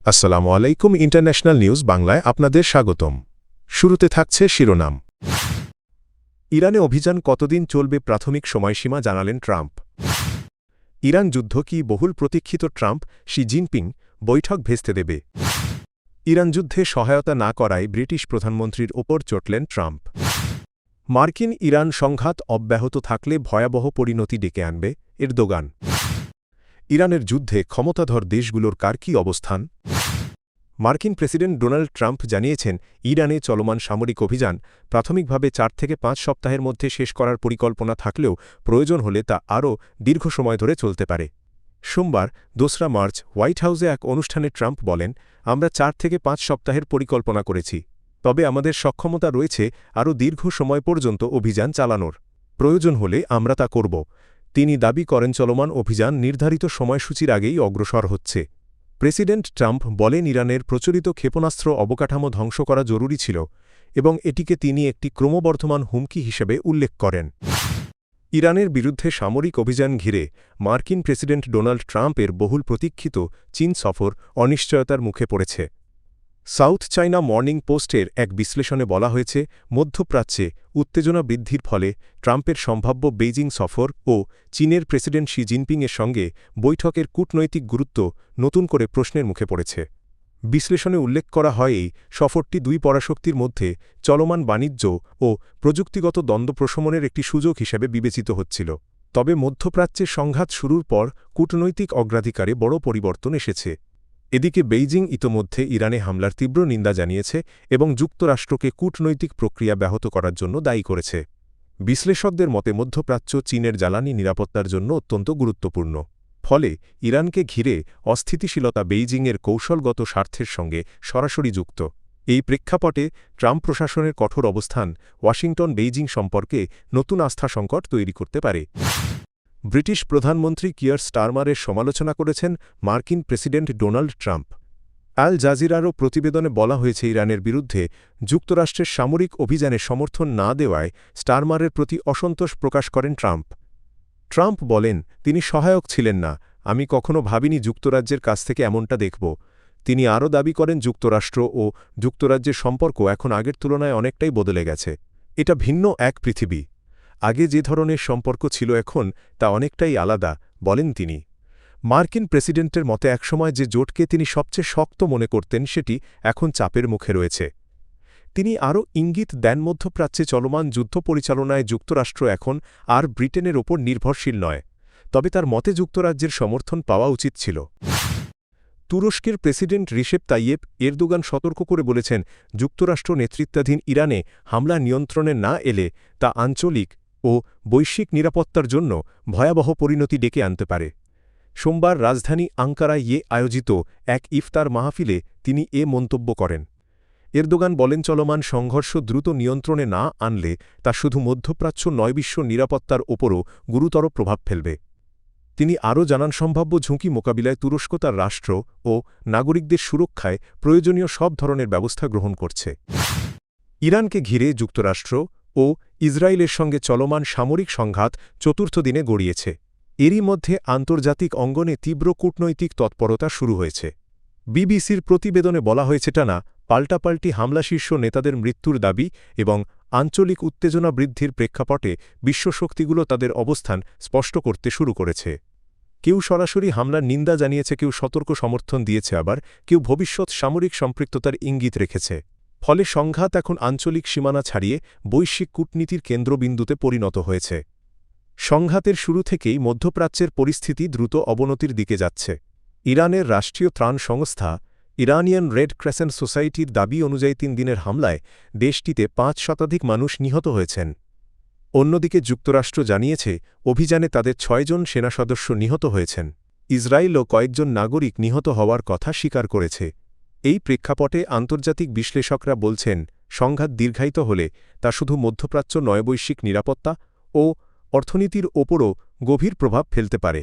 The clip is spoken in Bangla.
আসসালামু আলাইকুম ইন্টারন্যাশনাল নিউজ বাংলায় আপনাদের স্বাগতম। শুরুতে থাকছে শিরোনাম। ইরানে অভিযান কতদিন চলবে প্রাথমিক সময়সীমা জানালেন ট্রাম্প। ইরান যুদ্ধ কি বহুল প্রতীক্ষিত ট্রাম্প শি জিনপিং বৈঠক ভেস্তে দেবে। ইরান যুদ্ধে সহায়তা না করায় ব্রিটিশ প্রধানমন্ত্রীর ওপর চটলেন ট্রাম্প। মার্কিন ইরান সংঘাত অব্যাহত থাকলে ভয়াবহ পরিণতি ডেকে আনবে এরদোগান। ইরানের যুদ্ধে ক্ষমতাধর দেশগুলোর কার কী অবস্থান। মার্কিন প্রেসিডেন্ট ডোনাল্ড ট্রাম্প জানিয়েছেন ইরানে চলমান সামরিক অভিযান প্রাথমিকভাবে 4 থেকে 5 সপ্তাহের মধ্যে শেষ করার পরিকল্পনা থাকলেও প্রয়োজন হলে তা আরও দীর্ঘ সময় ধরে চলতে পারে। সোমবার 2 মার্চ হোয়াইট হাউসে এক অনুষ্ঠানে ট্রাম্প বলেন, আমরা 4 থেকে 5 সপ্তাহের পরিকল্পনা করেছি, তবে আমাদের সক্ষমতা রয়েছে আরও দীর্ঘ সময় পর্যন্ত অভিযান চালানোর। প্রয়োজন হলে আমরা তা করব। তিনি দাবি করেন চলমান অভিযান নির্ধারিত সময়সূচির আগেই অগ্রসর হচ্ছে। প্রেসিডেন্ট ট্রাম্প বলেন ইরানের প্রচলিত ক্ষেপণাস্ত্র অবকাঠামো ধ্বংস করা জরুরি ছিল এবং এটিকে তিনি একটি ক্রমবর্ধমান হুমকি হিসেবে উল্লেখ করেন। ইরানের বিরুদ্ধে সামরিক অভিযান ঘিরে মার্কিন প্রেসিডেন্ট ডোনাল্ড ট্রাম্পের বহুল প্রতীক্ষিত চীন সফর অনিশ্চয়তার মুখে পড়েছে। সাউথ চায়না মর্নিং পোস্টের এক বিশ্লেষণে বলা হয়েছে, মধ্যপ্রাচ্যে উত্তেজনা বৃদ্ধির ফলে ট্রাম্পের সম্ভাব্য বেইজিং সফর ও চীনের প্রেসিডেন্ট শি জিনপিংয়ের সঙ্গে বৈঠকের কূটনৈতিক গুরুত্ব নতুন করে প্রশ্নের মুখে পড়েছে। বিশ্লেষণে উল্লেখ করা হয় এই সফরটি দুই পরাশক্তির মধ্যে চলমান বাণিজ্য ও প্রযুক্তিগত দ্বন্দ্ব প্রশমনের একটি সুযোগ হিসেবে বিবেচিত হচ্ছিল। তবে মধ্যপ্রাচ্যে সংঘাত শুরুর পর কূটনৈতিক অগ্রাধিকারে বড় পরিবর্তন এসেছে। এদিকে বেইজিং ইতোমধ্যে ইরানে হামলার তীব্র নিন্দা জানিয়েছে এবং যুক্তরাষ্ট্রকে কূটনৈতিক প্রক্রিয়া ব্যাহত করার জন্য দায়ী করেছে। বিশ্লেষকদের মতে মধ্যপ্রাচ্য চীনের জ্বালানি নিরাপত্তার জন্য অত্যন্ত গুরুত্বপূর্ণ। ফলে ইরানকে ঘিরে অস্থিতিশীলতা বেইজিংয়ের কৌশলগত স্বার্থের সঙ্গে সরাসরি যুক্ত। এই প্রেক্ষাপটে ট্রাম্প প্রশাসনের কঠোর অবস্থান ওয়াশিংটন বেইজিং সম্পর্কে নতুন আস্থা সংকট তৈরি করতে পারে। ব্রিটিশ প্রধানমন্ত্রী কিয়ার স্টারমারের সমালোচনা করেছেন মার্কিন প্রেসিডেন্ট ডোনাল্ড ট্রাম্প। আল জাজিরারও প্রতিবেদনে বলা হয়েছে ইরানের বিরুদ্ধে যুক্তরাষ্ট্রের সামরিক অভিযানে সমর্থন না দেওয়ায় স্টারমারের প্রতি অসন্তোষ প্রকাশ করেন ট্রাম্প। ট্রাম্প বলেন, তিনি সহায়ক ছিলেন না, আমি কখনো ভাবিনি যুক্তরাজ্যের কাছ থেকে এমনটা দেখব। তিনি আরও দাবি করেন যুক্তরাষ্ট্র ও যুক্তরাজ্যের সম্পর্ক এখন আগের তুলনায় অনেকটাই বদলে গেছে। এটা ভিন্ন এক পৃথিবী। আগে যে ধরনের সম্পর্ক ছিল এখন তা অনেকটাই আলাদা, বলেন তিনি। মার্কিন প্রেসিডেন্টের মতে একসময় যে জোটকে তিনি সবচেয়ে শক্ত মনে করতেন সেটি এখন চাপের মুখে রয়েছে। তিনি আরও ইঙ্গিত দেন মধ্যপ্রাচ্যে চলমান যুদ্ধ পরিচালনায় যুক্তরাষ্ট্র এখন আর ব্রিটেনের ওপর নির্ভরশীল নয়, তবে তার মতে যুক্তরাজ্যের সমর্থন পাওয়া উচিত ছিল। তুরস্কের প্রেসিডেন্ট রিসেপ তাইয়েপ এরদোগান সতর্ক করে বলেছেন, যুক্তরাষ্ট্র নেতৃত্বাধীন ইরানে হামলা নিয়ন্ত্রণে না এলে তা আঞ্চলিক ও বৈশ্বিক নিরাপত্তার জন্য ভয়াবহ পরিণতি ডেকে আনতে পারে। সোমবার রাজধানী আঙ্কারায় আয়োজিত এক ইফতার মাহফিলে তিনি এ মন্তব্য করেন। এরদোগান বলেন, চলমান সংঘর্ষ দ্রুত নিয়ন্ত্রণে না আনলে তা শুধু মধ্যপ্রাচ্য নয় বিশ্ব নিরাপত্তার ওপরও গুরুতর প্রভাব ফেলবে। তিনি আরও জানান, সম্ভাব্য ঝুঁকি মোকাবিলায় তুরস্ক তার রাষ্ট্র ও নাগরিকদের সুরক্ষায় প্রয়োজনীয় সব ধরনের ব্যবস্থা গ্রহণ করছে। ইরানকে ঘিরে যুক্তরাষ্ট্র ও ইসরায়েলের সঙ্গে চলমান সামরিক সংঘাত চতুর্থ দিনে গড়িয়েছে। এরই মধ্যে আন্তর্জাতিক অঙ্গনে তীব্র কূটনৈতিক তৎপরতা শুরু হয়েছে। বিবিসির প্রতিবেদনে বলা হয়েছে, টানা পাল্টাপাল্টি হামলা শীর্ষ নেতাদের মৃত্যুর দাবি এবং আঞ্চলিক উত্তেজনা বৃদ্ধির প্রেক্ষাপটে বিশ্বশক্তিগুলো তাদের অবস্থান স্পষ্ট করতে শুরু করেছে। কেউ সরাসরি হামলার নিন্দা জানিয়েছে, কেউ সতর্ক সমর্থন দিয়েছে, আবার কেউ ভবিষ্যৎ সামরিক সম্পৃক্ততার ইঙ্গিত রেখেছে। ফলে সংঘাত এখন আঞ্চলিক সীমানা ছাড়িয়ে বৈশ্বিক কূটনীতির কেন্দ্রবিন্দুতে পরিণত হয়েছে। সংঘাতের শুরু থেকেই মধ্যপ্রাচ্যের পরিস্থিতি দ্রুত অবনতির দিকে যাচ্ছে। ইরানের রাষ্ট্রীয় ত্রাণ সংস্থা ইরানিয়ান রেড ক্রেসেন্ট সোসাইটির দাবি অনুযায়ী 3 দিনের হামলায় দেশটিতে 5 শতাধিক মানুষ নিহত হয়েছেন। অন্যদিকে যুক্তরাষ্ট্র জানিয়েছে অভিযানে তাদের 6 জন সেনা সদস্য নিহত হয়েছেন। ইসরায়েলও কয়েকজন নাগরিক নিহত হওয়ার কথা স্বীকার করেছে। এই প্রেক্ষাপটে আন্তর্জাতিক বিশ্লেষকরা বলছেন, সংঘাত দীর্ঘায়িত হলে তা শুধু মধ্যপ্রাচ্য নয় বৈশ্বিক নিরাপত্তা ও অর্থনীতির ওপরও গভীর প্রভাব ফেলতে পারে।